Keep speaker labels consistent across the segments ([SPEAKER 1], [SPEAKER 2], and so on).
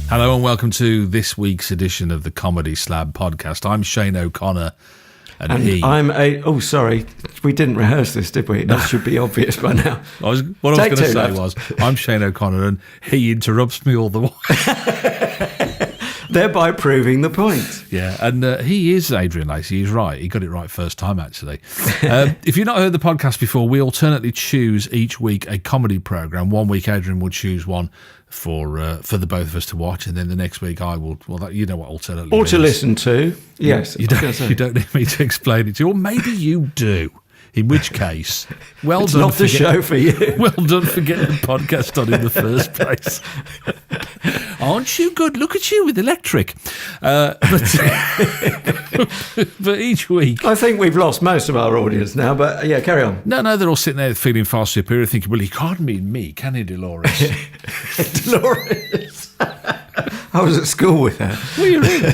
[SPEAKER 1] Hello and welcome to this week's edition of the Comedy Slab podcast. I'm Shane O'Connor and he...
[SPEAKER 2] Oh, sorry. We didn't rehearse this, did we? That should be obvious by now.
[SPEAKER 1] What I was going to say was, I'm Shane O'Connor and he interrupts me all the while.
[SPEAKER 2] Thereby proving the point.
[SPEAKER 1] Yeah, and he is Adrian Lacey. He's right. He got it right first time, actually. If you've not heard the podcast before, we alternately choose each week a comedy programme. One week Adrian will choose one for the both of us to watch, and then the next week I will. Well, you know what alternately
[SPEAKER 2] or
[SPEAKER 1] means.
[SPEAKER 2] To listen to. Yes,
[SPEAKER 1] you don't need me to explain it to you, or maybe you do. In which case, well
[SPEAKER 2] it's
[SPEAKER 1] done.
[SPEAKER 2] Not the show for you.
[SPEAKER 1] Well done for getting the podcast on in the first place. Aren't you good? Look at you with electric. But each week,
[SPEAKER 2] I think we've lost most of our audience now. But yeah, carry on.
[SPEAKER 1] No, they're all sitting there feeling far superior, thinking, "Well, he can't mean me, can he, Dolores?"
[SPEAKER 2] Dolores. I was at school with her.
[SPEAKER 1] Were you really?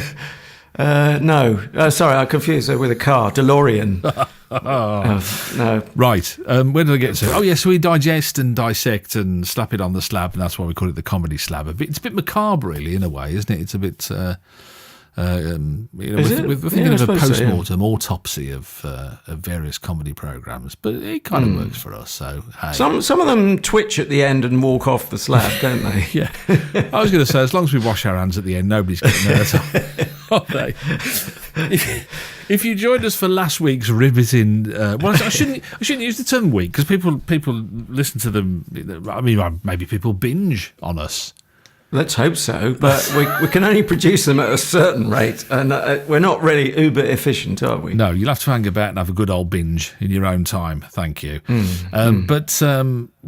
[SPEAKER 2] No, sorry, I confused her with a car, DeLorean. No.
[SPEAKER 1] Right, where did I get to? Oh, yes, so we digest and dissect and slap it on the slab, and that's why we call it the Comedy Slab. It's a bit macabre, really, in a way, isn't it? It's a bit... we're thinking of a post-mortem autopsy of various comedy programmes, but it kind of works for us. So hey.
[SPEAKER 2] Some of them twitch at the end and walk off the slab, don't they?
[SPEAKER 1] Yeah, I was going to say, as long as we wash our hands at the end, nobody's getting hurt. Are they? If you joined us for last week's riveting, I shouldn't use the term week because people listen to them. I mean, maybe people binge on us.
[SPEAKER 2] Let's hope so, but we can only produce them at a certain rate, and we're not really uber efficient, are we?
[SPEAKER 1] No, you'll have to hang about and have a good old binge in your own time. Thank you. But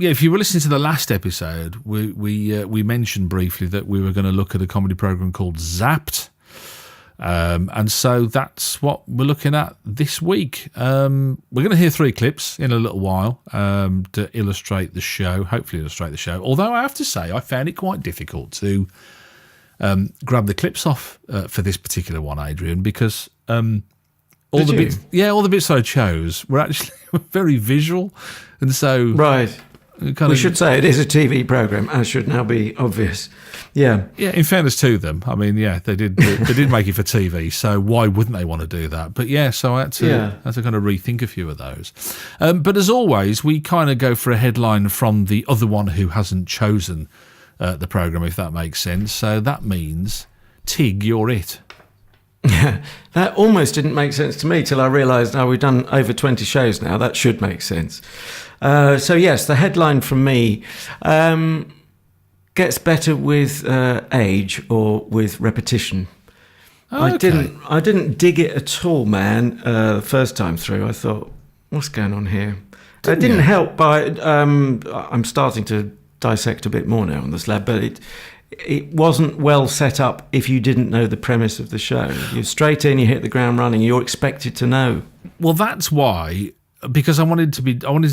[SPEAKER 1] if you were listening to the last episode, we mentioned briefly that we were going to look at a comedy program called Zapped. And so that's what we're looking at this week. We're going to hear 3 clips in a little while to illustrate the show, hopefully illustrate the show. Although I have to say, I found it quite difficult to grab the clips off for this particular one, Adrian, because all the bits I chose were actually very visual. And so...
[SPEAKER 2] Right. We should say it is a TV programme, as should now be obvious. Yeah. Yeah,
[SPEAKER 1] in fairness to them, I mean, yeah, they did make it for TV, so why wouldn't they want to do that? But yeah, so I had to kind of rethink a few of those. But as always, we kind of go for a headline from the other one who hasn't chosen the programme, if that makes sense. So that means, Tig, you're it.
[SPEAKER 2] Yeah, that almost didn't make sense to me till I realised, we've done over 20 shows now. That should make sense. So yes, the headline from me gets better with age or with repetition. Okay. I didn't dig it at all, man. The first time through, I thought, what's going on here? It didn't help by I'm starting to dissect a bit more now on the slab, but it wasn't well set up if you didn't know the premise of the show. You're straight in, you hit the ground running, you're expected to know.
[SPEAKER 1] Well, that's why, because I wanted to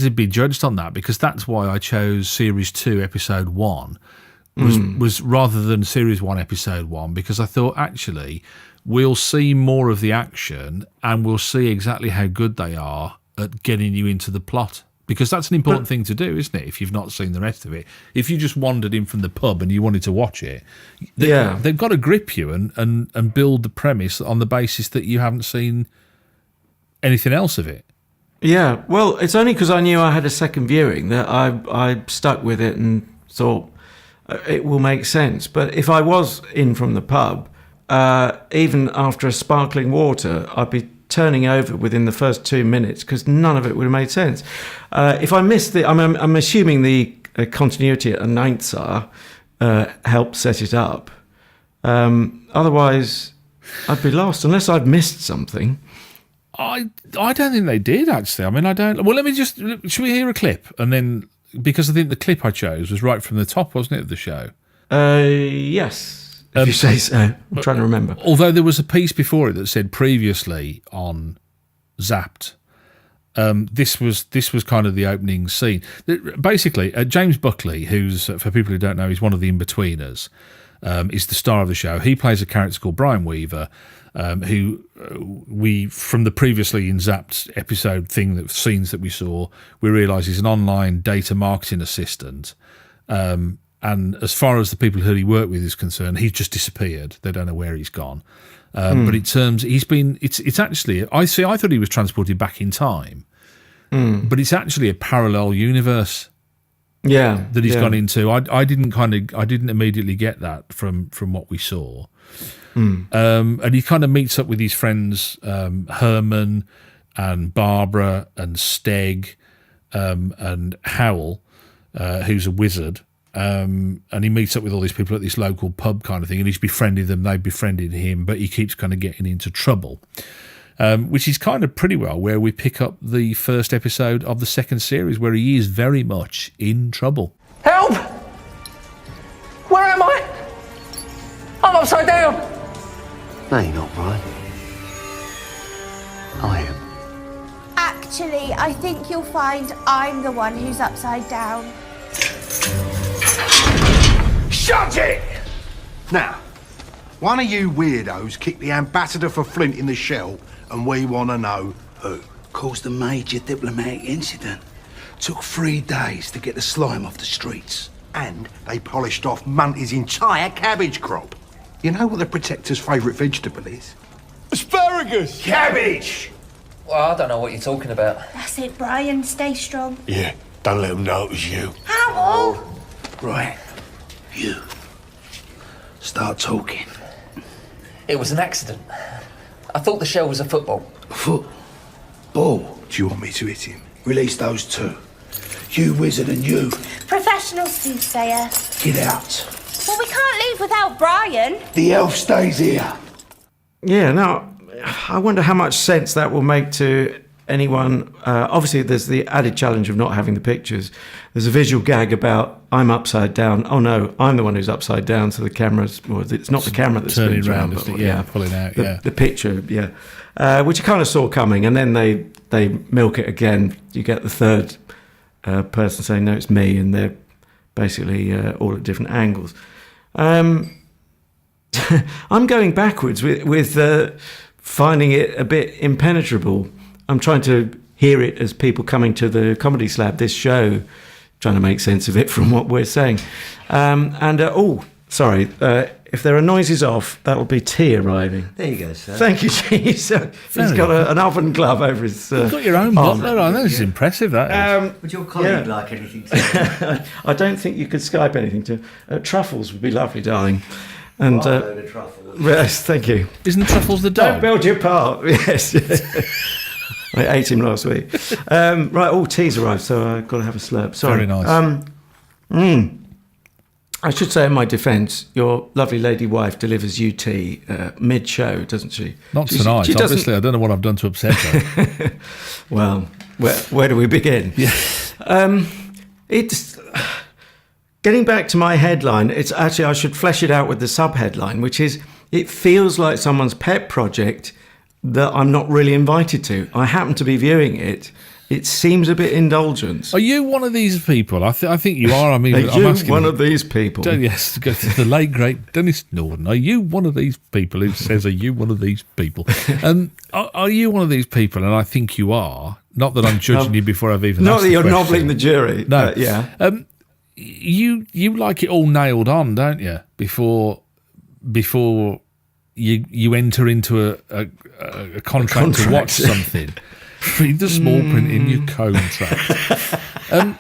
[SPEAKER 1] be judged on that, because that's why I chose Series 2, Episode 1, was rather than Series 1, Episode 1, because I thought, actually, we'll see more of the action and we'll see exactly how good they are at getting you into the plot. Because that's an important thing to do, isn't it, if you've not seen the rest of it? If you just wandered in from the pub and you wanted to watch it, they've got to grip you and build the premise on the basis that you haven't seen anything else of it.
[SPEAKER 2] Yeah, well, it's only because I knew I had a second viewing that I stuck with it and thought it will make sense. But if I was in from the pub, even after a sparkling water, I'd be turning over within the first 2 minutes because none of it would have made sense. If I missed I'm assuming the continuity announcer helped set it up. Otherwise, I'd be lost unless I'd missed something.
[SPEAKER 1] I don't think they did, actually. I mean, I don't... Well, should we hear a clip? And then, because I think the clip I chose was right from the top, wasn't it, of the show?
[SPEAKER 2] Yes. If you say so. I'm trying to remember.
[SPEAKER 1] Although there was a piece before it that said previously on Zapped, this was kind of the opening scene. Basically, James Buckley, who's, for people who don't know, he's one of the in-betweeners, is the star of the show. He plays a character called Brian Weaver, who we, from the previously in Zapped episode scenes that we saw, we realise he's an online data marketing assistant. and as far as the people who he worked with is concerned, he's just disappeared. They don't know where he's gone. But it turns it's actually I thought he was transported back in time, but it's actually a parallel universe.
[SPEAKER 2] Yeah,
[SPEAKER 1] that he's gone into. I didn't immediately get that from what we saw. And he kind of meets up with his friends Herman and Barbara and Steg and Howell, who's a wizard. And he meets up with all these people at this local pub kind of thing, and he's befriended them. They've befriended him, but he keeps kind of getting into trouble. Which is kind of pretty well where we pick up the first episode of the second series, where he is very much in trouble.
[SPEAKER 3] Help! Where am I? I'm upside down.
[SPEAKER 4] No, you're not, Brian. I am.
[SPEAKER 5] Actually, I think you'll find I'm the one who's upside down.
[SPEAKER 3] Shut it!
[SPEAKER 6] Now, one of you weirdos kicked the ambassador for Flint in the shell, and we want to know who.
[SPEAKER 7] Caused a major diplomatic incident. Took 3 days to get the slime off the streets.
[SPEAKER 6] And they polished off Monty's entire cabbage crop. You know what the Protector's favourite vegetable is?
[SPEAKER 3] Asparagus!
[SPEAKER 6] Cabbage!
[SPEAKER 3] Well, I don't know what you're talking about.
[SPEAKER 5] That's it, Brian. Stay strong.
[SPEAKER 6] Yeah, don't let them know it was you.
[SPEAKER 5] Howell!
[SPEAKER 7] Right. You. Start talking.
[SPEAKER 3] It was an accident. I thought the shell was a football.
[SPEAKER 7] Football?
[SPEAKER 6] Do you want me to hit him?
[SPEAKER 7] Release those two. You wizard and you.
[SPEAKER 5] Professional soothsayer.
[SPEAKER 7] Get out.
[SPEAKER 5] Well, we can't leave without Brian.
[SPEAKER 7] The elf stays here.
[SPEAKER 2] Yeah, now, I wonder how much sense that will make to anyone. Obviously, there's the added challenge of not having the pictures. There's a visual gag about, I'm upside down. Oh, no, I'm the one who's upside down, so the camera's... Well, it's not the camera that's
[SPEAKER 1] turning
[SPEAKER 2] spins
[SPEAKER 1] around,
[SPEAKER 2] but,
[SPEAKER 1] pulling out,
[SPEAKER 2] the picture, which I kind of saw coming, and then they milk it again. You get the third person saying, no, it's me, and they're basically all at different angles. I'm going backwards with finding it a bit impenetrable. I'm trying to hear it as people coming to the Comedy Slab, this show, trying to make sense of it from what we're saying. Sorry, if there are noises off, that'll be tea arriving.
[SPEAKER 4] There you go, sir.
[SPEAKER 2] Thank you, Cheese. He's got an oven glove over his
[SPEAKER 1] You've got your own butler on. That is impressive, that is.
[SPEAKER 4] Would your colleague like anything to
[SPEAKER 2] I don't think you could Skype anything to... truffles would be lovely, darling. And
[SPEAKER 4] load of truffles.
[SPEAKER 2] Yes, thank you.
[SPEAKER 1] Isn't Truffles the
[SPEAKER 2] Don't
[SPEAKER 1] dog?
[SPEAKER 2] build your part. Yes. I ate him last week. Right, tea's arrived, so I've got to have a slurp. Sorry.
[SPEAKER 1] Very nice.
[SPEAKER 2] I should say in my defence, your lovely lady wife delivers you tea mid-show, doesn't she?
[SPEAKER 1] Not tonight,
[SPEAKER 2] she doesn't-
[SPEAKER 1] obviously. I don't know what I've done to upset her.
[SPEAKER 2] Well, where do we begin?
[SPEAKER 1] Yeah.
[SPEAKER 2] It's... Getting back to my headline, it's actually, I should flesh it out with the sub-headline, which is, it feels like someone's pet project that I'm not really invited to. I happen to be viewing it. It seems a bit indulgent.
[SPEAKER 1] Are you one of these people? I think you are. I mean,
[SPEAKER 2] Are
[SPEAKER 1] I'm
[SPEAKER 2] you
[SPEAKER 1] asking
[SPEAKER 2] one
[SPEAKER 1] you.
[SPEAKER 2] of these people?
[SPEAKER 1] Yes, go to the late, great Dennis Norden. Are you one of these people who says, are you one of these people? Are you one of these people? And I think you are. Not that I'm judging you before I've even
[SPEAKER 2] Not
[SPEAKER 1] asked
[SPEAKER 2] that
[SPEAKER 1] the
[SPEAKER 2] you're
[SPEAKER 1] question.
[SPEAKER 2] nobbling the jury.
[SPEAKER 1] No.
[SPEAKER 2] Yeah.
[SPEAKER 1] You like it all nailed on, don't you? Before you enter into a contract to watch something. Read the small print in your contract. And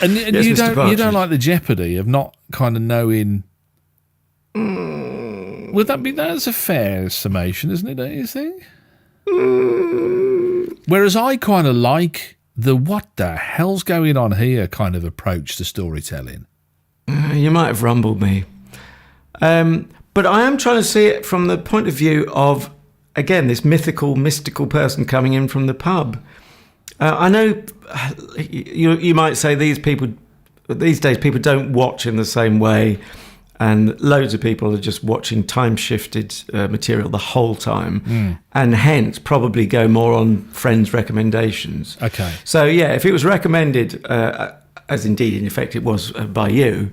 [SPEAKER 2] Yes,
[SPEAKER 1] you
[SPEAKER 2] Mr.
[SPEAKER 1] don't
[SPEAKER 2] Partridge.
[SPEAKER 1] like the jeopardy of not kind of knowing. Would that's a fair summation, isn't it? Don't you think? Whereas I kind of like the what the hell's going on here kind of approach to storytelling.
[SPEAKER 2] You might have rumbled me. But I am trying to see it from the point of view of, again, this mystical person coming in from the pub. I know you might say these days people don't watch in the same way, and loads of people are just watching time-shifted material the whole time, and hence probably go more on friends' recommendations.
[SPEAKER 1] Okay.
[SPEAKER 2] So, yeah, if it was recommended, as indeed in effect it was by you,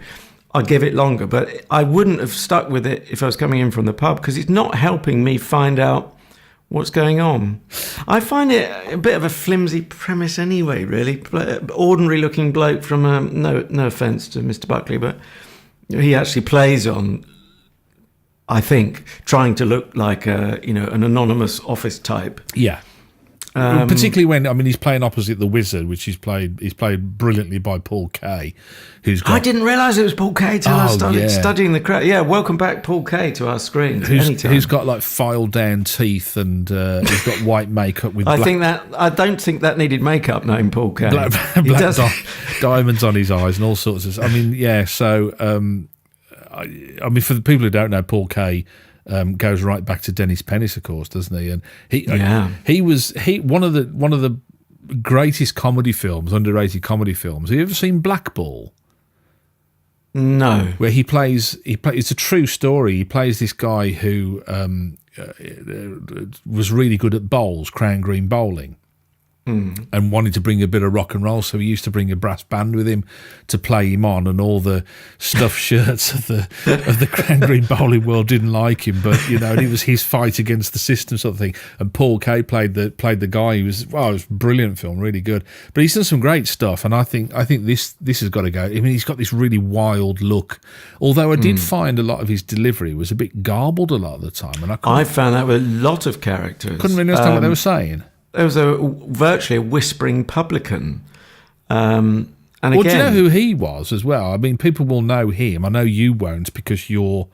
[SPEAKER 2] I'd give it longer, but I wouldn't have stuck with it if I was coming in from the pub, because it's not helping me find out what's going on. I find it a bit of a flimsy premise anyway, really. Ordinary looking bloke from, no offence to Mr. Buckley, but he actually plays on, I think, trying to look like an anonymous office type.
[SPEAKER 1] Yeah. Particularly when he's playing opposite the Wizard, which he's played brilliantly by Paul Kaye, who's got,
[SPEAKER 2] I didn't realise it was Paul Kaye till I started studying the craft. Yeah, welcome back, Paul Kaye, to our screens.
[SPEAKER 1] Who's got like filed down teeth and he's got white makeup with.
[SPEAKER 2] I don't think that needed makeup. Named Paul Kaye.
[SPEAKER 1] Black diamonds on his eyes and all sorts of. So for the people who don't know, Paul Kaye. Goes right back to Dennis Pennis, of course, doesn't he? And he was one of the greatest comedy films, underrated comedy films. Have you ever seen Blackball?
[SPEAKER 2] No.
[SPEAKER 1] Where he plays. It's a true story. He plays this guy who was really good at bowls, Crown Green bowling. And wanted to bring a bit of rock and roll, so he used to bring a brass band with him to play him on, and all the stuffed shirts of the Crown Green bowling world didn't like him, but and it was his fight against the system sort of thing. And Paul Kaye played the guy who was it was a brilliant film, really good. But he's done some great stuff, and I think this has got to go. He's got this really wild look. Although I did find a lot of his delivery was a bit garbled a lot of the time, and I found
[SPEAKER 2] that with a lot of characters.
[SPEAKER 1] Couldn't really understand what they were saying.
[SPEAKER 2] There was virtually a whispering publican. And
[SPEAKER 1] do you know who he was as well? I mean, people will know him. I know you won't because you're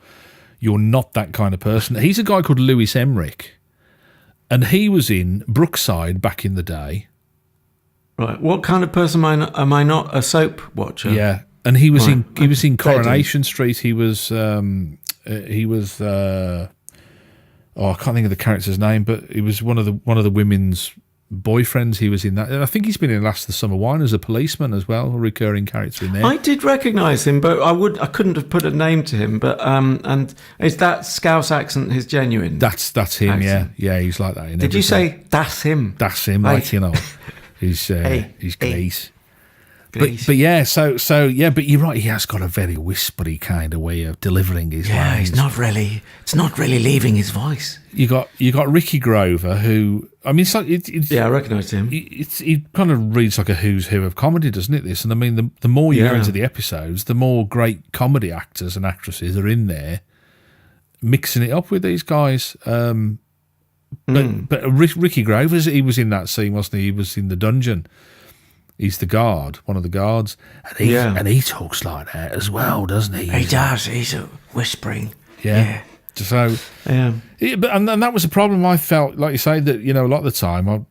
[SPEAKER 1] not that kind of person. He's a guy called Lewis Emerick, and he was in Brookside back in the day.
[SPEAKER 2] Right. What kind of person am I? Not a soap watcher.
[SPEAKER 1] Yeah, and he was in Coronation Street. He was. I can't think of the character's name, but he was one of the women's boyfriends. He was in that. I think he's been in Last of the Summer Wine as a policeman as well, a recurring character in there.
[SPEAKER 2] I did recognise him, but I couldn't have put a name to him. But and is that Scouse accent his genuine?
[SPEAKER 1] That's him.
[SPEAKER 2] Accent?
[SPEAKER 1] Yeah, he's like that.
[SPEAKER 2] Did everything. You say that's him?
[SPEAKER 1] That's him,
[SPEAKER 2] hey.
[SPEAKER 1] Like he's Grease. But yeah, but you're right. He has got a very whispery kind of way of delivering his lines.
[SPEAKER 2] It's not really leaving his voice.
[SPEAKER 1] You got Ricky Grover, who I
[SPEAKER 2] recognise him.
[SPEAKER 1] He kind of reads like a who's who of comedy, doesn't it? This, and I mean, the more you go into the episodes, the more great comedy actors and actresses are in there, mixing it up with these guys. But Ricky Grover, he was in that scene, wasn't he? He was in the dungeon. He's the guard, one of the guards, and he talks like that as well, doesn't he?
[SPEAKER 2] He does. He's whispering.
[SPEAKER 1] Yeah. So, but that was a problem. I felt, like you say, that a lot of the time.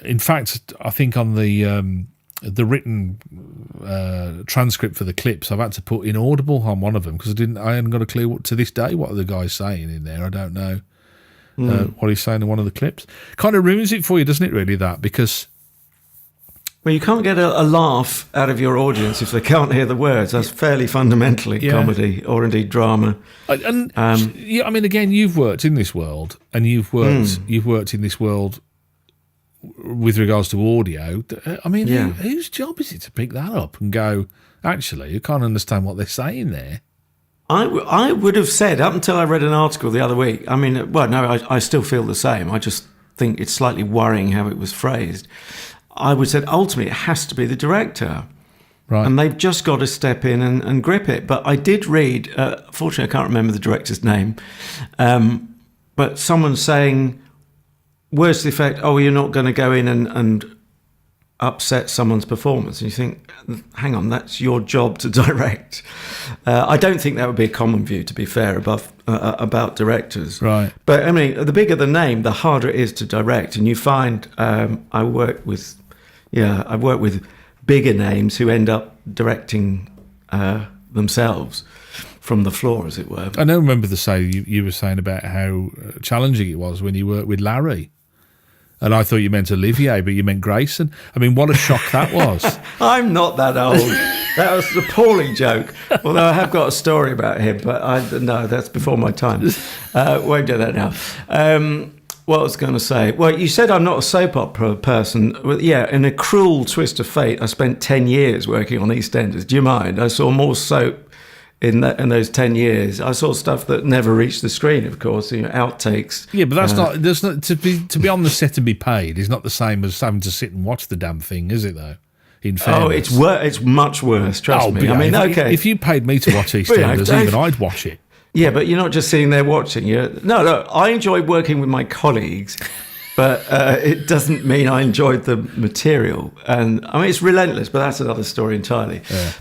[SPEAKER 1] In fact, I think on the written transcript for the clips, I've had to put inaudible on one of them because I hadn't got a clue to this day what the guy's saying in there. I don't know what he's saying in one of the clips. Kind of ruins it for you, doesn't it? Really, that because.
[SPEAKER 2] Well, you can't get a laugh out of your audience if they can't hear the words. That's fairly fundamentally comedy or indeed drama.
[SPEAKER 1] And I mean, again, you've worked in this world, and you've worked in this world with regards to audio. I mean, whose job is it to pick that up and go, actually, you can't understand what they're saying there?
[SPEAKER 2] I would have said, up until I read an article the other week, I mean, well, no, I still feel the same. I just think it's slightly worrying how it was phrased. I would say ultimately it has to be the director.
[SPEAKER 1] Right.
[SPEAKER 2] And they've just got to step in and grip it. But I did read, fortunately I can't remember the director's name, but someone saying, words to the effect, you're not going to go in and upset someone's performance. And you think, hang on, that's your job to direct. I don't think that would be a common view, to be fair, about directors.
[SPEAKER 1] Right.
[SPEAKER 2] But I mean, the bigger the name, the harder it is to direct. And you find I've worked with bigger names who end up directing themselves from the floor, as it were.
[SPEAKER 1] I don't remember you were saying about how challenging it was when you worked with Larry. And I thought you meant Olivier, but you meant Grayson. I mean, what a shock that was.
[SPEAKER 2] I'm not that old. That was an appalling joke. Although I have got a story about him, but no, that's before my time. Won't do that now. What I was going to say? Well, you said I'm not a soap opera person. Well, yeah, in a cruel twist of fate, I spent 10 years working on EastEnders. Do you mind? I saw more soap in those 10 years. I saw stuff that never reached the screen, of course, outtakes.
[SPEAKER 1] Yeah, but that's not to be on the set and be paid is not the same as having to sit and watch the damn thing, is it, though? In fairness.
[SPEAKER 2] It's much worse. Trust me.
[SPEAKER 1] Yeah,
[SPEAKER 2] I mean,
[SPEAKER 1] if you paid me to watch EastEnders, even I'd watch it.
[SPEAKER 2] Yeah, but you're not just sitting there watching. No. I enjoy working with my colleagues, but it doesn't mean I enjoyed the material. And I mean, it's relentless, but that's another story entirely.
[SPEAKER 1] Yeah.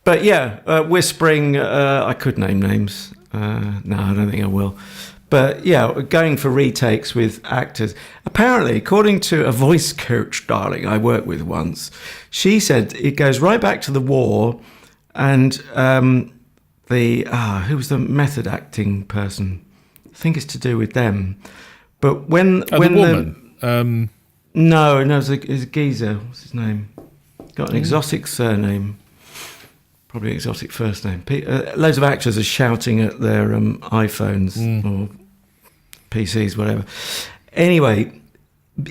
[SPEAKER 2] But yeah, Whispering. I could name names. No, I don't think I will. But yeah, going for retakes with actors. Apparently, according to a voice coach, darling, I worked with once, she said it goes right back to the war, and who was the method acting person? I think it's to do with them. But when
[SPEAKER 1] the woman.
[SPEAKER 2] No, it was a geezer. What's his name? Got an exotic surname. Probably exotic first name. Loads of actors are shouting at their iPhones or PCs, whatever. Anyway,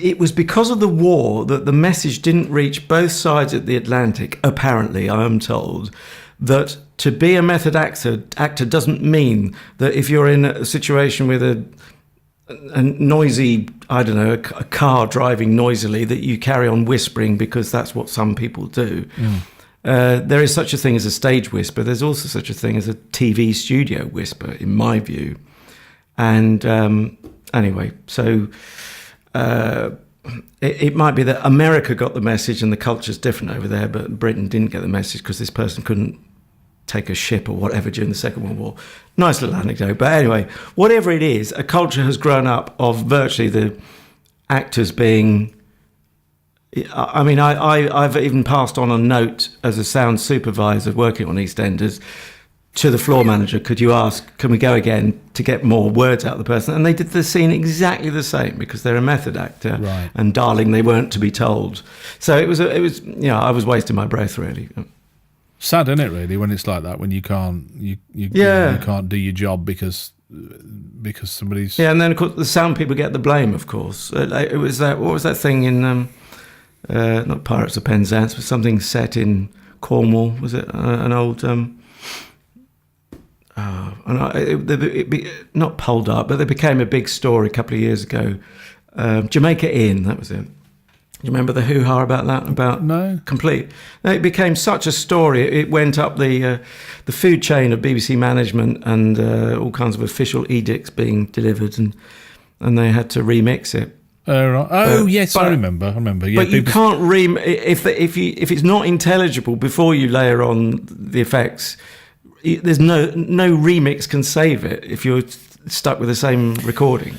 [SPEAKER 2] it was because of the war that the message didn't reach both sides of the Atlantic, apparently, I am told, that to be a method actor doesn't mean that if you're in a situation with a noisy, I don't know, a car driving noisily, that you carry on whispering because that's what some people do. There is such a thing as a stage whisper. There's also such a thing as a TV studio whisper, in my view. And anyway, so it might be that America got the message and the culture's different over there, but Britain didn't get the message because this person couldn't take a ship or whatever during the Second World War. Nice little anecdote. But anyway, whatever it is, a culture has grown up of virtually the actors being... I mean, I've even passed on a note as a sound supervisor working on EastEnders to the floor manager. Could you ask, can we go again to get more words out of the person? And they did the scene exactly the same because they're a method actor. Right. And darling, they weren't to be told. So it was I was wasting my breath really.
[SPEAKER 1] Sad, isn't it? Really, when it's like that, when you can't you can't do your job because somebody's
[SPEAKER 2] and then of course the sound people get the blame. Of course, it was that. What was that thing in? Not Pirates of Penzance, but something set in Cornwall. Was it an old? Not pulled up, but they became a big story a couple of years ago. Jamaica Inn, that was it. Do you remember the hoo-ha about that?
[SPEAKER 1] No.
[SPEAKER 2] Complete. No, it became such a story. It went up the food chain of BBC management and all kinds of official edicts being delivered, and they had to remix it.
[SPEAKER 1] Right. Yes, I remember. Yeah,
[SPEAKER 2] but you can't if it's not intelligible before you layer on the effects. There's no remix can save it if you're stuck with the same recording.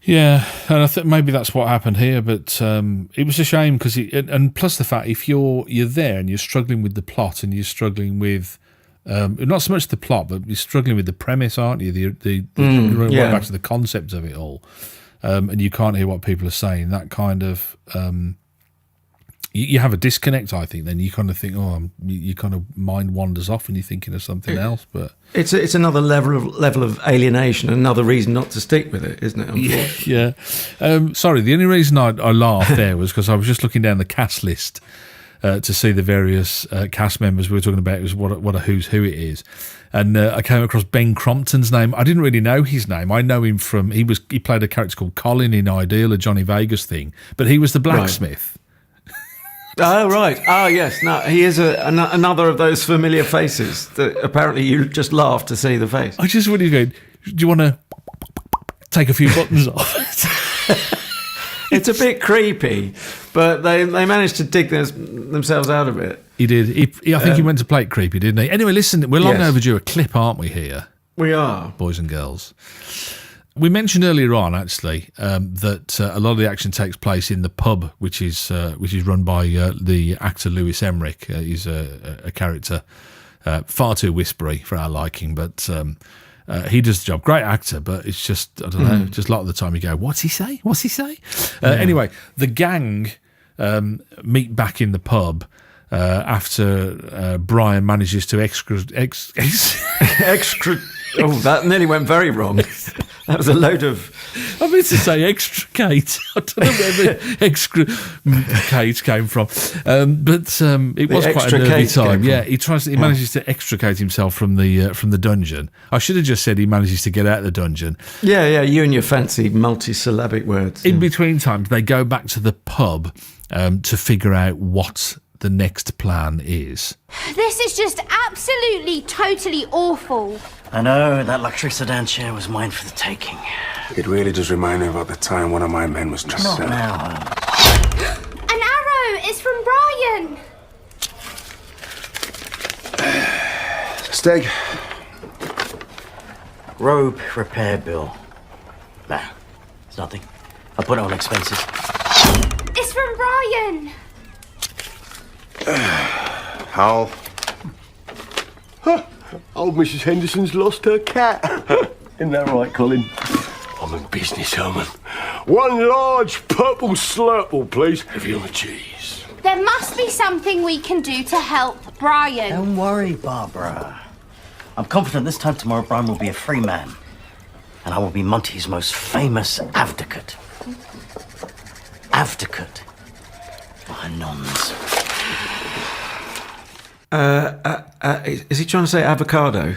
[SPEAKER 1] Yeah, and I think maybe that's what happened here. But it was a shame because, and plus the fact if you're there and you're struggling with the plot and you're struggling with not so much the plot, but you're struggling with the premise, aren't you? Right back to the concept of it all. And you can't hear what people are saying, that kind of you have a disconnect, I think. Then you kind of think, you kind of mind wanders off and you're thinking of something else. But
[SPEAKER 2] it's another level of alienation, another reason not to stick with it, isn't it?
[SPEAKER 1] Yeah. Sorry, the only reason I laughed there was because I was just looking down the cast list to see the various cast members we were talking about. It was what a who's who it is. And I came across Ben Crompton's name. I didn't really know his name. I know him from he played a character called Colin in Ideal, a Johnny Vegas thing, but he was the blacksmith.
[SPEAKER 2] Right. Oh right. Oh yes. No, he is another of those familiar faces that apparently you just laugh to see the face.
[SPEAKER 1] I just wanted to go, do you want to take a few buttons off?
[SPEAKER 2] It's a bit creepy, but they managed to dig themselves out of it.
[SPEAKER 1] He did. I think he went to play it creepy, didn't he? Anyway, listen, we're long overdue a clip, aren't we, here?
[SPEAKER 2] We are.
[SPEAKER 1] Boys and girls. We mentioned earlier on, actually, that a lot of the action takes place in the pub, which is run by the actor Lewis Emerick. He's a character far too whispery for our liking, but he does the job. Great actor, but it's just, I don't know, just a lot of the time you go, what's he say? What's he say? Anyway, the gang meet back in the pub after Brian manages to
[SPEAKER 2] Oh, that nearly went very wrong. That was a load of...
[SPEAKER 1] I meant to say extricate. I don't know where the extricate came from. But it was quite a nervy time. Yeah, he manages to extricate himself from the dungeon. I should have just said he manages to get out of the dungeon.
[SPEAKER 2] Yeah, you and your fancy multisyllabic words.
[SPEAKER 1] In between times, they go back to the pub to figure out what the next plan is.
[SPEAKER 5] This is just absolutely, totally awful.
[SPEAKER 8] I know, that luxury sedan chair was mine for the taking.
[SPEAKER 9] It really does remind me about the time one of my men was just
[SPEAKER 8] Not now.
[SPEAKER 5] An arrow is from Brian.
[SPEAKER 9] Steg.
[SPEAKER 8] Robe repair bill. Nah, it's nothing. I'll put it on expenses.
[SPEAKER 5] It's from Brian.
[SPEAKER 9] Howell. Old Mrs. Henderson's lost her cat. Isn't that right, Colin? I'm in business, Herman. One large purple slurple, please. Heavy on the cheese.
[SPEAKER 5] There must be something we can do to help Brian.
[SPEAKER 8] Don't worry, Barbara. I'm confident this time tomorrow Brian will be a free man. And I will be Monty's most famous advocate. Advocate. My nons.
[SPEAKER 2] Is he trying to say avocado?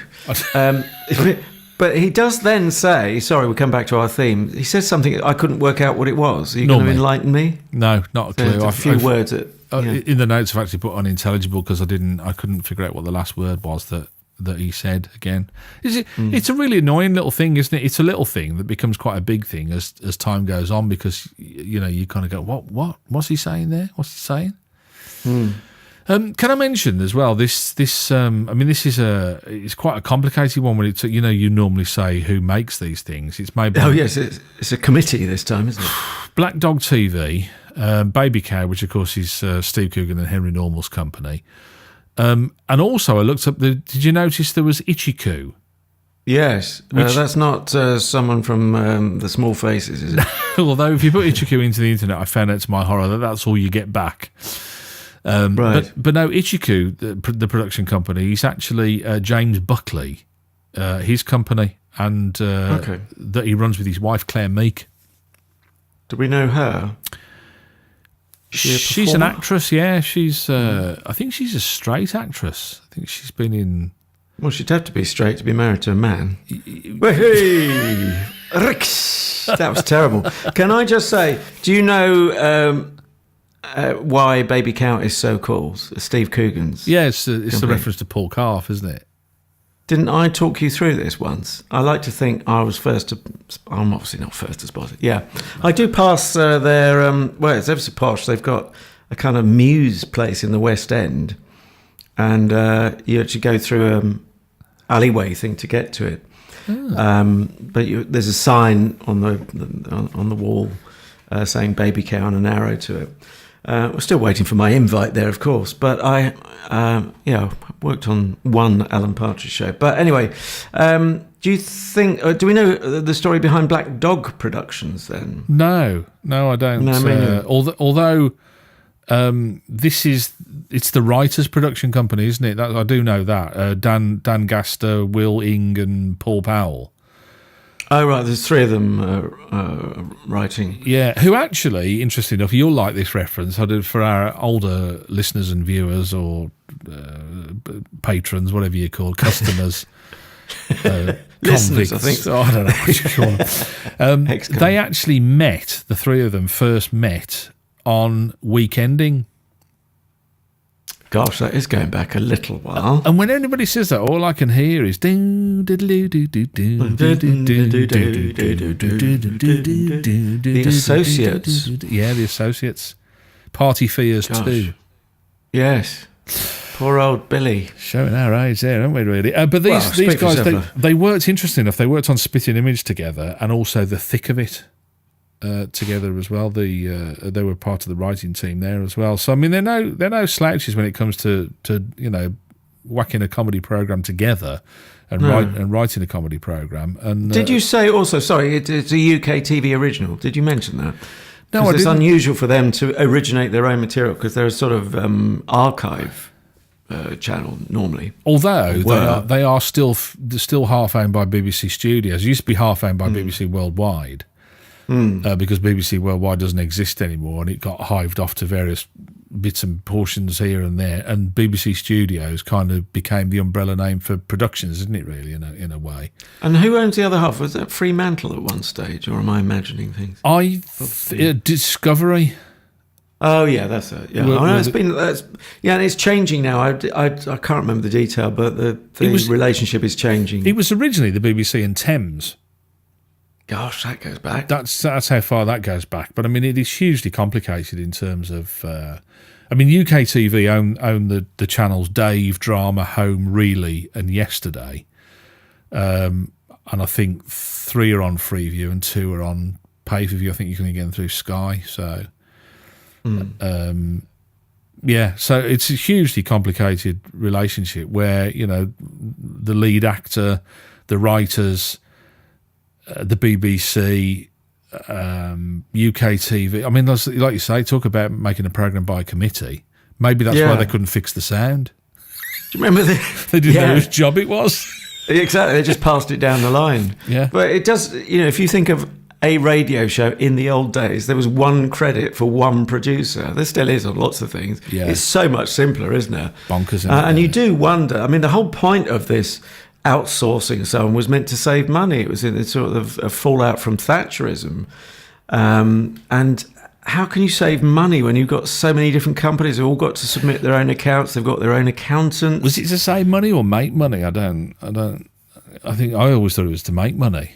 [SPEAKER 2] But he does then say, sorry, we come back to our theme. He says something, I couldn't work out what it was. Are you going to enlighten me?
[SPEAKER 1] No, not a clue.
[SPEAKER 2] A few words.
[SPEAKER 1] In the notes, I've actually put unintelligible because I couldn't figure out what the last word was that he said again. It's a really annoying little thing, isn't it? It's a little thing that becomes quite a big thing as time goes on because, you kind of go, what's he saying there? What's he saying? Can I mention as well this it's quite a complicated one when it's, you normally say who makes these things. It's made by,
[SPEAKER 2] it's a committee this time, isn't it?
[SPEAKER 1] Black Dog TV, Baby Cow, which of course is Steve Coogan and Henry Normal's company. And also I looked up did you notice there was Ichiku?
[SPEAKER 2] Yes, that's not someone from The Small Faces, is it?
[SPEAKER 1] Although if you put Ichiku into the internet, I found out to my horror that's all you get back.
[SPEAKER 2] Right.
[SPEAKER 1] But no, Ichiku, the production company, he's actually James Buckley, his company, and that he runs with his wife Claire Meek.
[SPEAKER 2] Do we know her?
[SPEAKER 1] She's an actress, yeah. She's I think she's a straight actress. I think she's been in.
[SPEAKER 2] Well, she'd have to be straight to be married to a man. Hey, Rix. That was terrible. Can I just say, do you know why Baby Cow is so cool? Steve Coogan's.
[SPEAKER 1] Yeah, it's the reference to Paul Calf, isn't it?
[SPEAKER 2] Didn't I talk you through this once? I like to think I was first to... I'm obviously not first to spot it. Yeah. I do pass their... well, it's ever so posh. They've got a kind of muse place in the West End. And you actually go through an alleyway thing to get to it. Oh. But there's a sign on the wall saying Baby Cow and an arrow to it. We're still waiting for my invite there, of course, but I worked on one Alan Partridge show. But anyway, do you think? Do we know the story behind Black Dog Productions? Then no, I don't. No,
[SPEAKER 1] although it's the writers' production company, isn't it? I do know that. Dan Gaster, Will Ing, and Paul Powell.
[SPEAKER 2] Oh, right, there's three of them writing.
[SPEAKER 1] Yeah, who actually, interesting enough, you'll like this reference. I did for our older listeners and viewers or patrons, whatever you call customers.
[SPEAKER 2] Listeners,
[SPEAKER 1] convicts,
[SPEAKER 2] I think.
[SPEAKER 1] I don't know what you call them. They actually met, the three of them first met on Weekending.
[SPEAKER 2] Gosh, that is going back a little while.
[SPEAKER 1] And when anybody says that, all I can hear is the
[SPEAKER 2] Associates.
[SPEAKER 1] Yeah, the Associates. Party Fears too.
[SPEAKER 2] Yes. Poor old Billy.
[SPEAKER 1] Showing our age there, aren't we, really? But these guys, they worked, interesting enough, they worked on Spitting Image together and also The Thick of It together as well. They were part of the writing team there as well. So I mean, they're no slouches when it comes to whacking a comedy program together and writing a comedy program. And
[SPEAKER 2] did you say also? Sorry, it's a UK TV original. Did you mention that?
[SPEAKER 1] No,
[SPEAKER 2] it's unusual for them to originate their own material because they're a sort of archive channel normally.
[SPEAKER 1] Although they are still half owned by BBC Studios. It used to be half owned by BBC Worldwide. Because BBC Worldwide doesn't exist anymore and it got hived off to various bits and portions here and there, and BBC Studios kind of became the umbrella name for productions, isn't it, really, in a way?
[SPEAKER 2] And who owns the other half? Was that Fremantle at one stage, or am I imagining things?
[SPEAKER 1] Discovery.
[SPEAKER 2] Oh yeah, that's it. Yeah, and it's changing now. I can't remember the detail, but the relationship is changing.
[SPEAKER 1] It was originally the BBC and Thames.
[SPEAKER 2] Gosh, that goes back.
[SPEAKER 1] That's how far that goes back. But I mean, it is hugely complicated in terms of. I mean, UK TV own the channels Dave, Drama, Home, Really, and Yesterday, and I think 3 are on Freeview and 2 are on pay-per-view. I think you can get them through Sky. So, so it's a hugely complicated relationship where the lead actor, the writers, the BBC, UK TV. I mean, like you say, talk about making a program by committee. Maybe that's why they couldn't fix the sound.
[SPEAKER 2] Do you remember
[SPEAKER 1] they didn't know whose job it was?
[SPEAKER 2] Exactly, they just passed it down the line.
[SPEAKER 1] Yeah,
[SPEAKER 2] but it does. If you think of a radio show in the old days, there was one credit for one producer. There still is on lots of things.
[SPEAKER 1] Yeah.
[SPEAKER 2] It's so much simpler, isn't it?
[SPEAKER 1] Bonkers.
[SPEAKER 2] And you do wonder. I mean, the whole point of this outsourcing someone was meant to save money. It was a sort of a fallout from Thatcherism. And how can you save money when you've got so many different companies who've all got to submit their own accounts? They've got their own accountants.
[SPEAKER 1] Was it to save money or make money? I think I always thought it was to make money.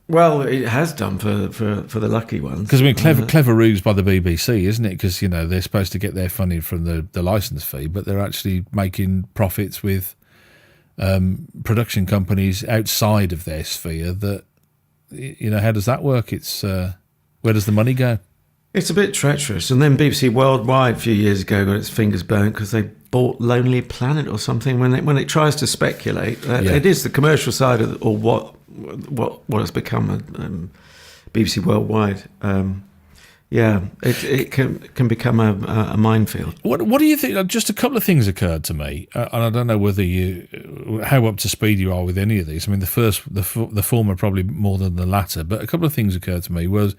[SPEAKER 2] Well, it has done for the lucky ones.
[SPEAKER 1] Because I mean, clever ruse by the BBC, isn't it? Because they're supposed to get their funding from the licence fee, but they're actually making profits with production companies outside of their sphere. That how does that work? It's where does the money go? It's
[SPEAKER 2] a bit treacherous. And then BBC Worldwide a few years ago got its fingers burnt because they bought Lonely Planet or something. When it tries to speculate, it is the commercial side of or what has become BBC Worldwide. It can become a minefield.
[SPEAKER 1] What do you think? Just a couple of things occurred to me, and I don't know how up to speed you are with any of these. I mean, the former probably more than the latter, but a couple of things occurred to me was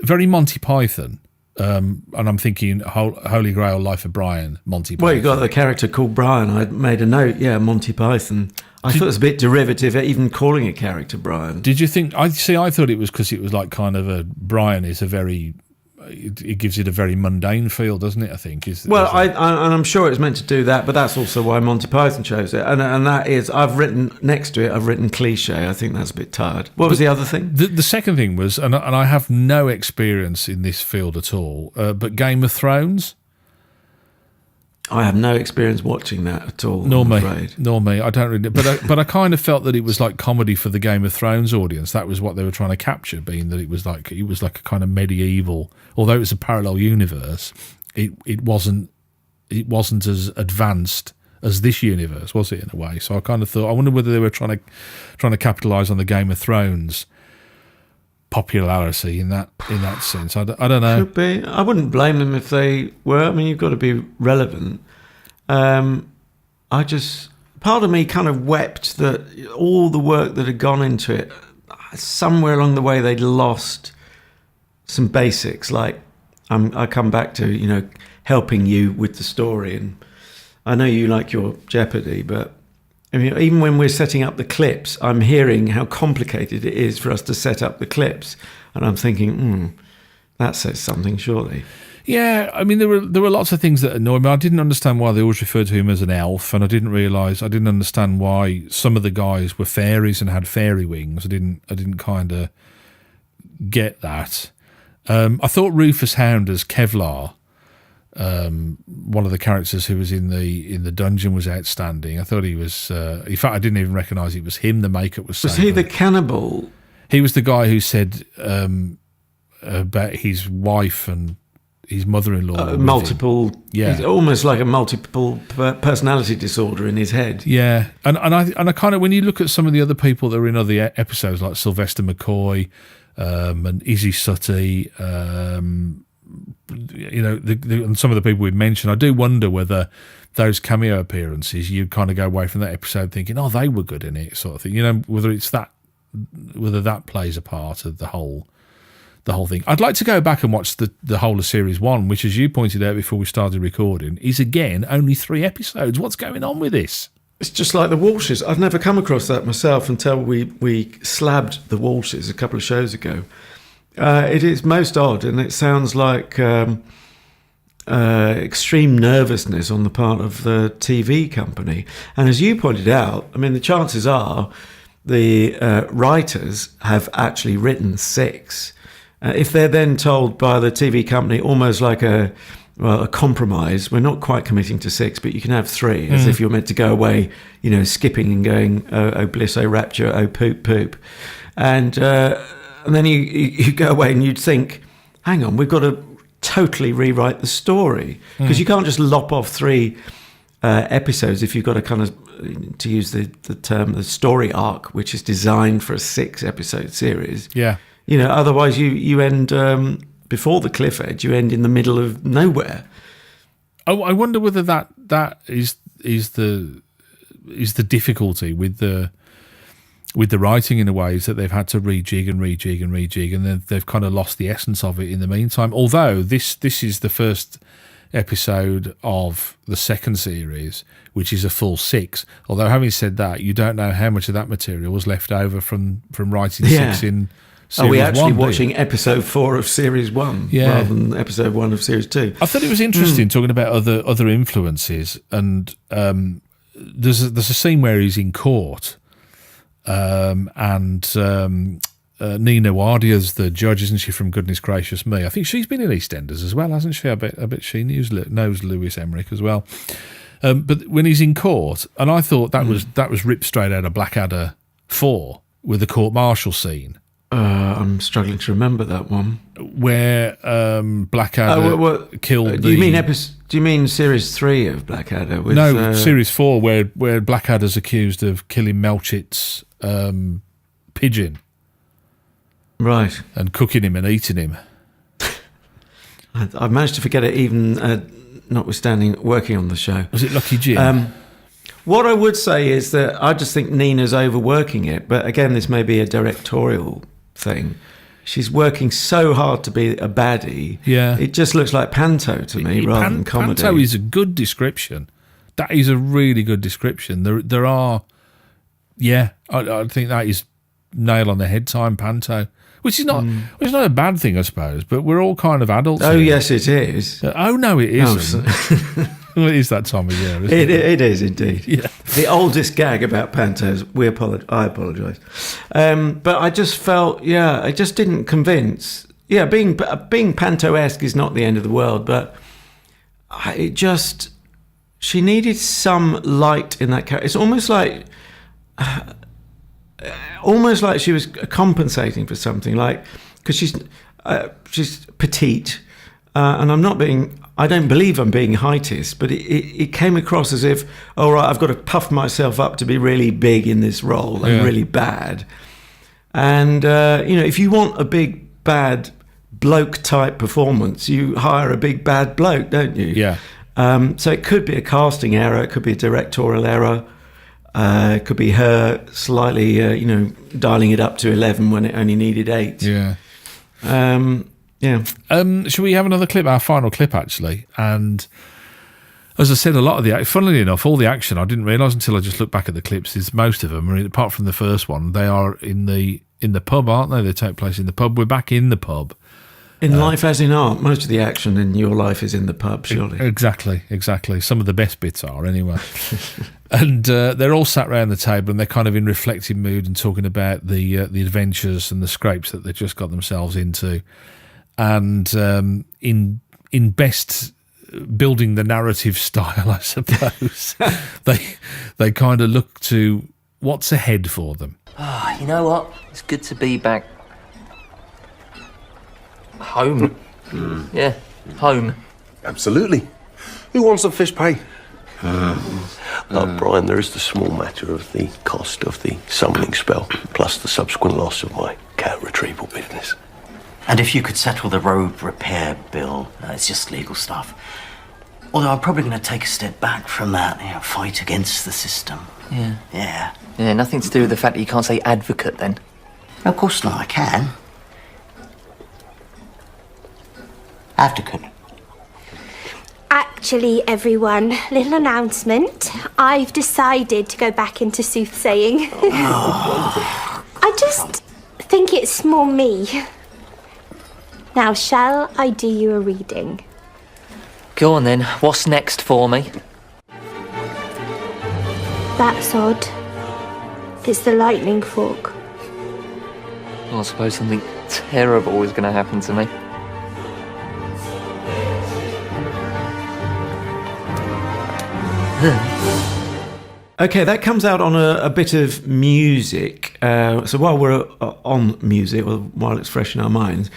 [SPEAKER 1] very Monty Python. And I'm thinking Holy Grail, Life of Brian, Monty Python.
[SPEAKER 2] Well, you got the character called Brian. I made a note. Yeah, Monty Python. I thought it was a bit derivative, even calling a character Brian.
[SPEAKER 1] Did you think? I thought it was because it was like kind of Brian is a very. It gives it a very mundane feel, doesn't it? I think.
[SPEAKER 2] I'm sure it's meant to do that, but that's also why Monty Python chose it. And that is, I've written next to it, I've written cliche. I think that's a bit tired. What was the other thing?
[SPEAKER 1] The second thing was, and I have no experience in this field at all, but Game of Thrones.
[SPEAKER 2] I have no experience watching that at all.
[SPEAKER 1] Nor me. I don't really. But I kind of felt that it was like comedy for the Game of Thrones audience. That was what they were trying to capture, being that it was like a kind of medieval. Although it was a parallel universe, it wasn't as advanced as this universe, was it, in a way? So I kind of thought, I wonder whether they were trying to capitalise on the Game of Thrones popularity in that sense. I don't know.
[SPEAKER 2] Could be. I wouldn't blame them if they were. I mean, you've got to be relevant. Part of me kind of wept that all the work that had gone into it, somewhere along the way they'd lost some basics. Like I come back to helping you with the story, and I know you like your Jeopardy, but I mean, even when we're setting up the clips, I'm hearing how complicated it is for us to set up the clips, and I'm thinking, that says something, surely.
[SPEAKER 1] Yeah, I mean, there were lots of things that annoyed me. I didn't understand why they always referred to him as an elf, and I didn't understand why some of the guys were fairies and had fairy wings. I didn't kind of get that. I thought Rufus Hound as Kevlar, one of the characters who was in the dungeon, was outstanding. I thought he was. In fact, I didn't even recognise it was him. The makeup was.
[SPEAKER 2] Was he the cannibal?
[SPEAKER 1] He was the guy who said about his wife and his mother-in-law.
[SPEAKER 2] Multiple. Yeah, he's almost like a multiple personality disorder in his head.
[SPEAKER 1] Yeah, and I kind of, when you look at some of the other people that were in other episodes, like Sylvester McCoy and Izzy Suttie. And some of the people we've mentioned, I do wonder whether those cameo appearances, you kind of go away from that episode thinking, oh, they were good in it, sort of thing. Whether that plays a part of the whole thing. I'd like to go back and watch the whole of Series 1, which, as you pointed out before we started recording, is again only 3 episodes. What's going on with this?
[SPEAKER 2] It's just like the Walshes. I've never come across that myself until we slabbed the Walshes a couple of shows ago. It is most odd, and it sounds like extreme nervousness on the part of the TV company. And as you pointed out, I mean, the chances are the writers have actually written 6. If they're then told by the TV company, almost like a compromise, we're not quite committing to 6, but you can have 3, as if you're meant to go away, skipping and going, oh bliss, oh rapture, oh poop, poop. And then you go away and you'd think, hang on, we've got to totally rewrite the story. Because you can't just lop off 3 episodes if you've got a kind of, to use the term, the story arc, which is designed for a 6-episode series.
[SPEAKER 1] Yeah.
[SPEAKER 2] Otherwise you end, before the cliff edge, you end in the middle of nowhere.
[SPEAKER 1] Oh, I wonder whether that is the difficulty with the writing in a way, is that they've had to rejig, and then they've kind of lost the essence of it in the meantime. Although this is the first episode of the second series, which is a full 6. Although having said that, you don't know how much of that material was left over from writing 6 in series 1.
[SPEAKER 2] Are we actually watching episode 4 of series 1 rather than episode 1 of series 2?
[SPEAKER 1] I thought it was interesting talking about other influences, and there's a scene where he's in court. And Nina Wardia's the judge, isn't she, from Goodness Gracious Me? I think she's been in EastEnders as well, hasn't she? I bet she knows Lewis Emerick as well. But when he's in court, and I thought that was ripped straight out of Blackadder 4 with the court-martial scene.
[SPEAKER 2] I'm struggling to remember that one.
[SPEAKER 1] Where Blackadder killed
[SPEAKER 2] Do you mean series 3 of Blackadder?
[SPEAKER 1] No, series 4, where Blackadder's accused of killing Melchit's pigeon.
[SPEAKER 2] Right.
[SPEAKER 1] And cooking him and eating him.
[SPEAKER 2] I've managed to forget it, even notwithstanding working on the show.
[SPEAKER 1] Was it Lucky Jim?
[SPEAKER 2] What I would say is that I just think Nina's overworking it. But again, this may be a directorial thing. She's working so hard to be a baddie.
[SPEAKER 1] Yeah.
[SPEAKER 2] It just looks like panto to me rather than comedy.
[SPEAKER 1] Panto is a good description. That is a really good description. There are... Yeah, I think that is nail on the head time, panto. Which is not a bad thing, I suppose, but we're all kind of adults.
[SPEAKER 2] Oh,
[SPEAKER 1] here.
[SPEAKER 2] yes, it is.
[SPEAKER 1] Oh, no, it isn't. Well, it is that time of year, isn't it?
[SPEAKER 2] It is indeed.
[SPEAKER 1] Yeah.
[SPEAKER 2] The oldest gag about pantos, I apologise. But I just felt, it just didn't convince. Yeah, being panto-esque is not the end of the world, but she needed some light in that character. It's almost like she was compensating for something, like, because she's petite, and I don't believe I'm being heightist, but it came across as if, all right, I've got to puff myself up to be really big in this role and really bad. And, if you want a big, bad bloke type performance, you hire a big, bad bloke, don't you?
[SPEAKER 1] Yeah.
[SPEAKER 2] So it could be a casting error, it could be a directorial error. It could be her slightly, dialing it up to 11 when it only needed 8.
[SPEAKER 1] Yeah. Should we have another clip? Our final clip, actually. And as I said, a lot of funnily enough, all the action, I didn't realise until I just looked back at the clips, is most of them, apart from the first one, they are in the pub, aren't they? They take place in the pub. We're back in the pub.
[SPEAKER 2] In life as in art, most of the action in your life is in the pub, surely.
[SPEAKER 1] Exactly. Some of the best bits are, anyway. And they're all sat round the table and they're kind of in reflective mood and talking about the adventures and the scrapes that they've just got themselves into. And in best building the narrative style, I suppose, they kind of look to what's ahead for them.
[SPEAKER 3] You know what? It's good to be back home. Yeah, home.
[SPEAKER 9] Absolutely. Who wants a fish pie? Brian, there is the small matter of the cost of the summoning spell, plus the subsequent loss of my cat retrieval business.
[SPEAKER 8] And if you could settle the road repair bill, it's just legal stuff. Although I'm probably going to take a step back from that, fight against the system.
[SPEAKER 3] Yeah, nothing to do with the fact that you can't say advocate, then?
[SPEAKER 8] Of course not, I can. Advocate.
[SPEAKER 5] Actually, everyone, little announcement. I've decided to go back into soothsaying. I just think it's more me.
[SPEAKER 10] Now, shall I do you a reading?
[SPEAKER 3] Go on then. What's next for me?
[SPEAKER 10] That's odd. It's the lightning fork.
[SPEAKER 3] Well, I suppose something terrible is going to happen to me.
[SPEAKER 2] Okay, that comes out on a bit of music. So while we're on music, or while it's fresh in our minds,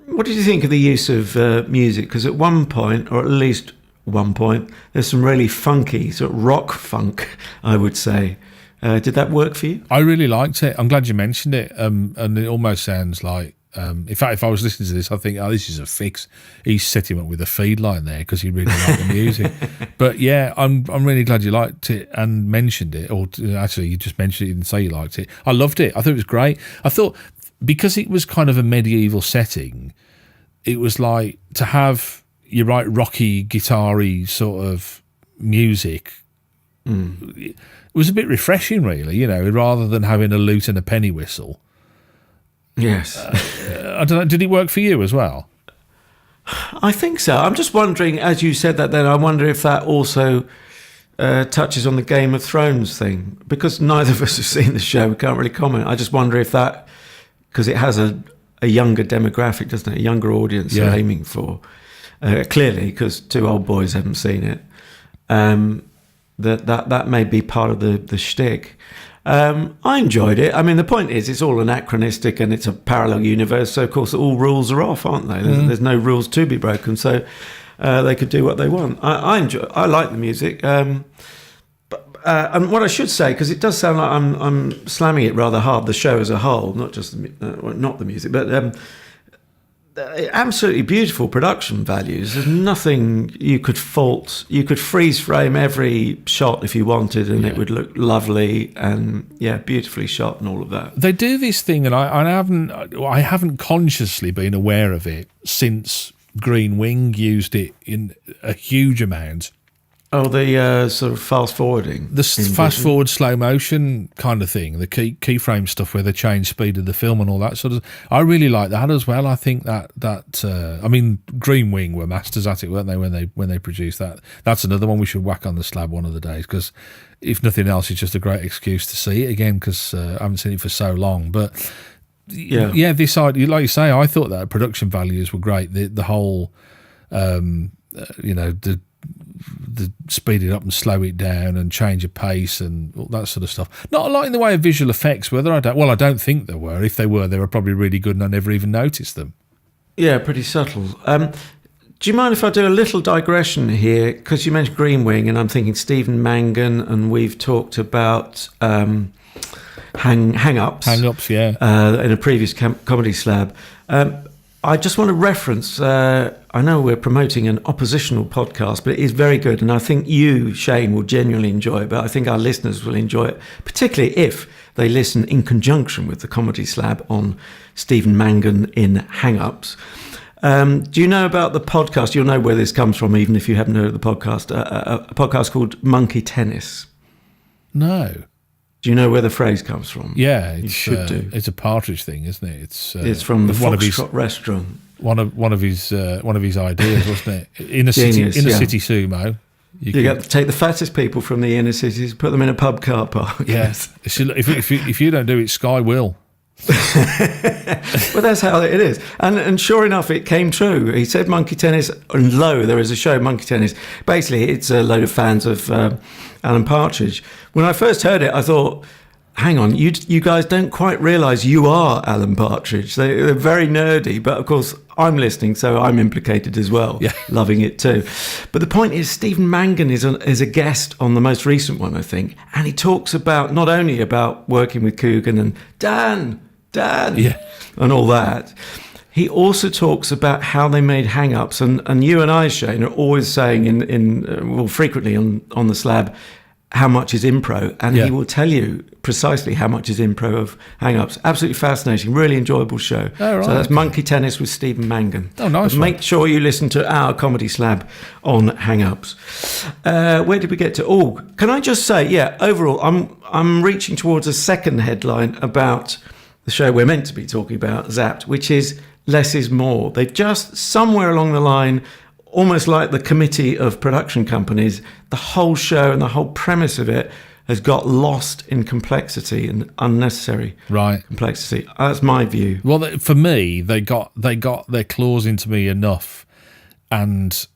[SPEAKER 2] what did you think of the use of music? Because at one point, or at least one point, there's some really funky, sort of rock funk, I would say. Did that work for you?
[SPEAKER 1] I really liked it. I'm glad you mentioned it. And it almost sounds like, in fact, if I was listening to this, I think, oh, this is a fix. He's set him up with a feed line there because he really liked the music. But yeah, I'm really glad you liked it and mentioned it. Or actually, you just mentioned it, you didn't say you liked it. I loved it. I thought it was great. I thought because it was kind of a medieval setting, it was like to have, you're right, rocky, guitar-y sort of music. It was a bit refreshing, really, you know, rather than having a lute and a penny whistle.
[SPEAKER 2] Yes.
[SPEAKER 1] I don't know, did it work for you as well?
[SPEAKER 2] I think so. I'm just wondering, as you said that then, I wonder if that also touches on the Game of Thrones thing. Because neither of us have seen the show, we can't really comment. I just wonder if that, because it has a younger demographic, doesn't it? A younger audience they're aiming for. Clearly, because two old boys haven't seen it. That may be part of the shtick. I enjoyed it. I mean, the point is, it's all anachronistic and it's a parallel universe, so of course all rules are off, aren't they? There's no rules to be broken, so they could do what they want. I like the music. And what I should say, because it does sound like I'm slamming it rather hard, the show as a whole, not just not the music, but absolutely beautiful production values. There's nothing you could fault. You could freeze frame every shot if you wanted, and it would look lovely and beautifully shot and all of that.
[SPEAKER 1] They do this thing, and I haven't consciously been aware of it since Green Wing used it in a huge amount.
[SPEAKER 2] Oh, the sort of fast forwarding,
[SPEAKER 1] the fast forward slow motion kind of thing, the keyframe stuff where they change speed of the film and all that sort of. I really like that as well. I think that I mean, Green Wing were masters at it, weren't they? When they produced that, that's another one we should whack on the slab one of the days, because if nothing else, it's just a great excuse to see it again, because I haven't seen it for so long. But yeah, this side, like you say, I thought that production values were great. The whole, the speed it up and slow it down and change of pace and all that sort of stuff. Not a lot in the way of visual effects, were there? I don't think there were. If they were probably really good and I never even noticed them. Yeah,
[SPEAKER 2] pretty subtle. Do you mind if I do a little digression here? Because you mentioned Green Wing and I'm thinking Stephen Mangan, and we've talked about hang-ups.
[SPEAKER 1] Hang-ups, yeah.
[SPEAKER 2] In a previous comedy slab. I just want to reference, I know we're promoting an oppositional podcast, but it is very good. And I think you, Shane, will genuinely enjoy it. But I think our listeners will enjoy it, particularly if they listen in conjunction with the comedy slab on Stephen Mangan in Hang-Ups. Do you know about the podcast? You'll know where this comes from, even if you haven't heard of the podcast. A podcast called Monkey Tennis.
[SPEAKER 1] No.
[SPEAKER 2] Do you know where the phrase comes from?
[SPEAKER 1] Yeah,
[SPEAKER 2] you should do.
[SPEAKER 1] It's a Partridge thing, isn't it?
[SPEAKER 2] It's from the Foxtrot restaurant.
[SPEAKER 1] One of his ideas, wasn't it? Inner city sumo.
[SPEAKER 2] You got to take the fattest people from the inner cities, put them in a pub car park.
[SPEAKER 1] Yes. If you don't do it, Sky will.
[SPEAKER 2] Well, that's how it is, and sure enough, it came true. He said Monkey Tennis, and lo, there is a show, Monkey Tennis. Basically, it's a load of fans of Alan Partridge. When I first heard it, I thought, hang on, you guys don't quite realise you are Alan Partridge. They're very nerdy, but of course I'm listening, so I'm implicated as well, loving it too. But the point is, Stephen Mangan is a guest on the most recent one, I think, and he talks about not only about working with Coogan and Dan, and all that. He also talks about how they made hang-ups, and you and I, Shane, are always saying frequently on the slab, how much is impro, and he will tell you precisely how much is impro of hang-ups. Absolutely fascinating, really enjoyable show.
[SPEAKER 1] Oh, right.
[SPEAKER 2] So that's Monkey Tennis with Stephen Mangan.
[SPEAKER 1] Oh, nice.
[SPEAKER 2] Make sure you listen to our comedy slab on hang-ups. Where did we get to? Oh, can I just say, overall, I'm reaching towards a second headline about the show we're meant to be talking about, Zapped, which is less is more. They've just, somewhere along the line, almost like the committee of production companies, the whole show and the whole premise of it has got lost in complexity and unnecessary complexity. That's my view.
[SPEAKER 1] Well, for me, they got their claws into me enough and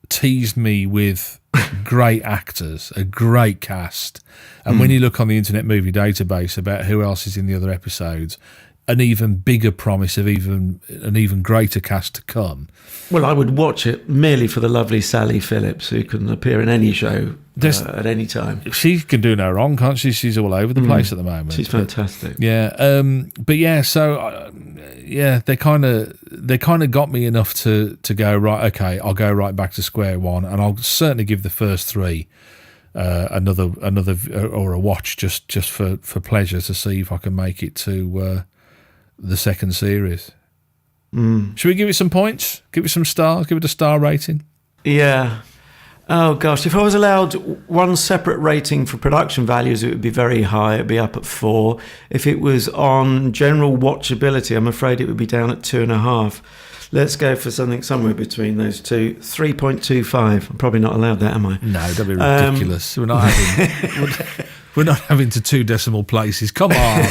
[SPEAKER 1] teased me with great actors, a great cast. And when you look on the Internet Movie Database about who else is in the other episodes, an even bigger promise of an even greater cast to come.
[SPEAKER 2] Well, I would watch it merely for the lovely Sally Phillips, who can appear in any show at any time.
[SPEAKER 1] She can do no wrong, can't she? She's all over the place at the moment.
[SPEAKER 2] She's fantastic.
[SPEAKER 1] They kind of got me enough to go, right, okay, I'll go right back to square one, and I'll certainly give the first three another or a watch just for pleasure, to see if I can make it to the second series. Should we give it some points? Give it some stars? Give it a star rating?
[SPEAKER 2] Yeah. Oh, gosh. If I was allowed one separate rating for production values, it would be very high. It would be up at 4. If it was on general watchability, I'm afraid it would be down at 2.5. Let's go for something somewhere between those two. 3.25. I'm probably not allowed that, am I?
[SPEAKER 1] No, that'd be ridiculous. We're not having to 2 decimal places. Come on.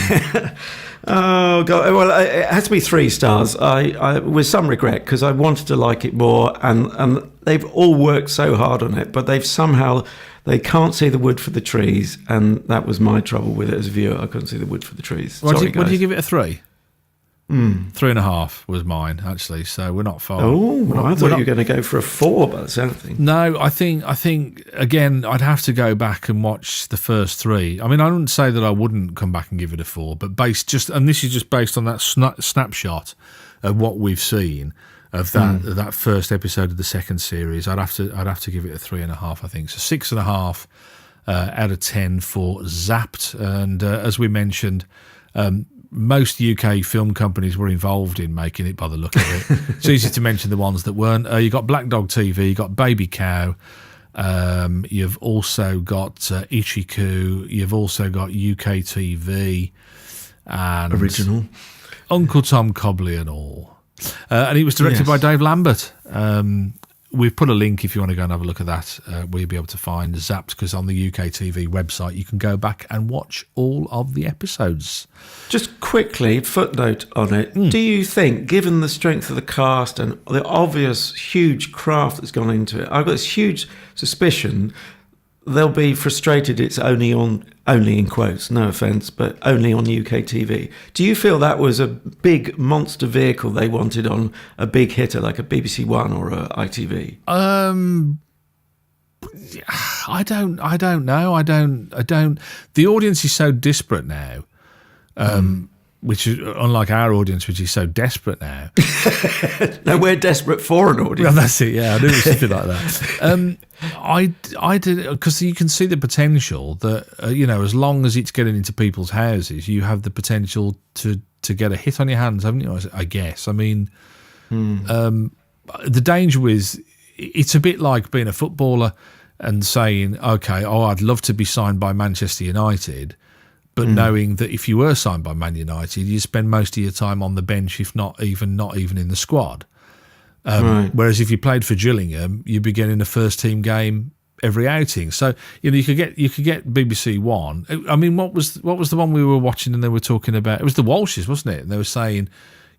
[SPEAKER 2] Oh, God. Well, it has to be 3 stars. I with some regret, because I wanted to like it more, and they've all worked so hard on it, but they can't see the wood for the trees, and that was my trouble with it as a viewer. I couldn't see the wood for the trees.
[SPEAKER 1] What did you give it, a 3? 3.5 was mine, actually, so we're not far.
[SPEAKER 2] I thought you were going to go for a 4 by the sound of things.
[SPEAKER 1] No, I think again, I'd have to go back and watch the first 3. I mean, I wouldn't say that I wouldn't come back and give it a 4, but and this is just based on that snapshot of what we've seen of that first episode of the second series. I'd have to give it a 3.5, I think. So 6.5 out of 10 for Zapped, and as we mentioned, most UK film companies were involved in making it by the look of it. It's easy to mention the ones that weren't. You got Black Dog TV, you got Baby Cow, you've also got Ichiku, you've also got UK TV, and
[SPEAKER 2] Original,
[SPEAKER 1] Uncle Tom Cobley and all. And it was directed by Dave Lambert. We've put a link if you want to go and have a look at that, where you'll be able to find Zapped, because on the UK TV website you can go back and watch all of the episodes.
[SPEAKER 2] Just quickly, footnote on it. Do you think, given the strength of the cast and the obvious huge craft that's gone into it, I've got this huge suspicion they'll be frustrated it's only in quotes, no offence, but only on UK TV. Do you feel that was a big monster vehicle they wanted on a big hitter like a BBC One or a ITV?
[SPEAKER 1] I don't know. I don't. The audience is so disparate now, which is unlike our audience, which is so desperate now.
[SPEAKER 2] No, we're desperate for an audience.
[SPEAKER 1] Well, that's it. Yeah, I knew it was something like that. I did, because you can see the potential that as long as it's getting into people's houses, you have the potential to get a hit on your hands, haven't you? I guess. I mean, the danger is it's a bit like being a footballer and saying, okay, I'd love to be signed by Manchester United, but knowing that if you were signed by Man United, you spend most of your time on the bench, if not even in the squad. Whereas if you played for Gillingham, you'd be getting a first team game every outing. So you could get BBC One. I mean, what was the one we were watching and they were talking about? It was the Walshes, wasn't it? And they were saying,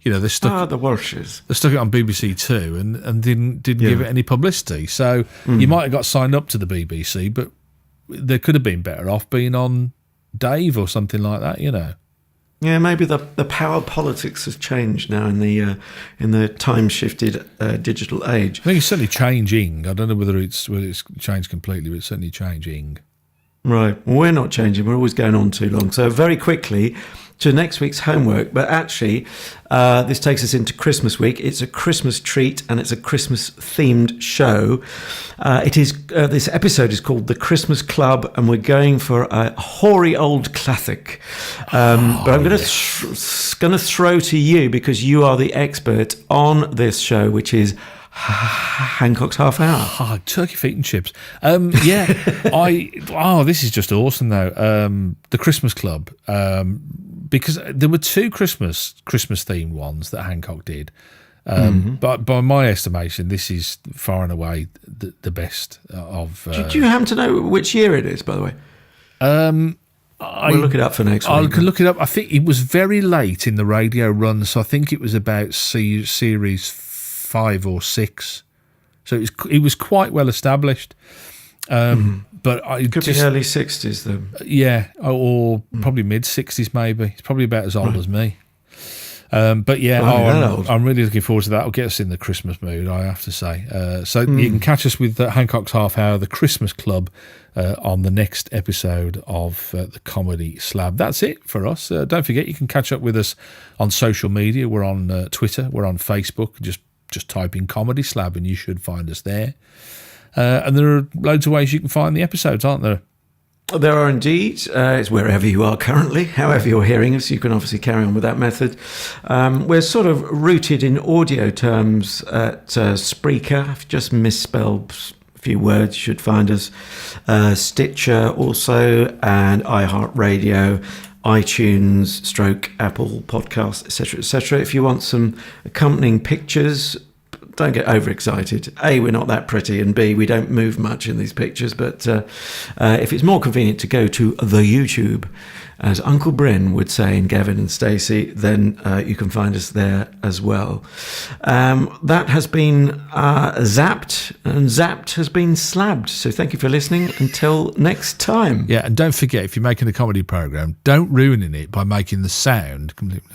[SPEAKER 1] they stuck
[SPEAKER 2] the Walshes.
[SPEAKER 1] They stuck it on BBC Two and didn't give it any publicity. So you might have got signed up to the BBC, but they could have been better off being on Dave or something like that.
[SPEAKER 2] Yeah, maybe the power politics has changed now in the time shifted digital age.
[SPEAKER 1] I think it's certainly changing. I don't know whether it's changed completely, but it's certainly changing.
[SPEAKER 2] Right. Well, we're not changing. We're always going on too long. So very quickly to next week's homework. But actually, this takes us into Christmas week. It's a Christmas treat and it's a Christmas themed show. It is. This episode is called The Christmas Club, and we're going for a hoary old classic. But I'm going to throw to you, because you are the expert on this show, which is Hancock's Half Hour.
[SPEAKER 1] Turkey feet and chips. This is just awesome though. The Christmas Club. because there were 2 Christmas themed ones that Hancock did. But by my estimation, this is far and away the best of.
[SPEAKER 2] Do you happen to know which year it is, by the way? We'll look it up for next week.
[SPEAKER 1] I can look it up. I think it was very late in the radio run, so I think it was about series 5 or 6. So it was quite well established. But it
[SPEAKER 2] could be early 60s then.
[SPEAKER 1] Yeah, or probably mid 60s maybe. It's probably about as old as me. But yeah, I'm really looking forward to that. It'll get us in the Christmas mood, I have to say. So you can catch us with Hancock's Half Hour, the Christmas Club, on the next episode of the comedy Slab. That's it for us. Don't forget, you can catch up with us on social media. We're on Twitter, we're on Facebook. Just type in Comedy Slab and you should find us there. And there are loads of ways you can find the episodes, aren't there?
[SPEAKER 2] There are indeed. It's wherever you are currently, however you're hearing us, you can obviously carry on with that method. We're sort of rooted in audio terms at Spreaker. I've just misspelled a few words, you should find us. Stitcher also, and iHeartRadio, iTunes, Apple Podcasts, etc., etc. If you want some accompanying pictures, don't get overexcited. A, we're not that pretty, and B, we don't move much in these pictures. But if it's more convenient to go to the YouTube, as Uncle Bryn would say in Gavin and Stacey, then you can find us there as well. That has been Zapped, and Zapped has been Slabbed. So thank you for listening. Until next time.
[SPEAKER 1] Yeah, and don't forget, if you're making a comedy program, don't ruin it by making the sound completely.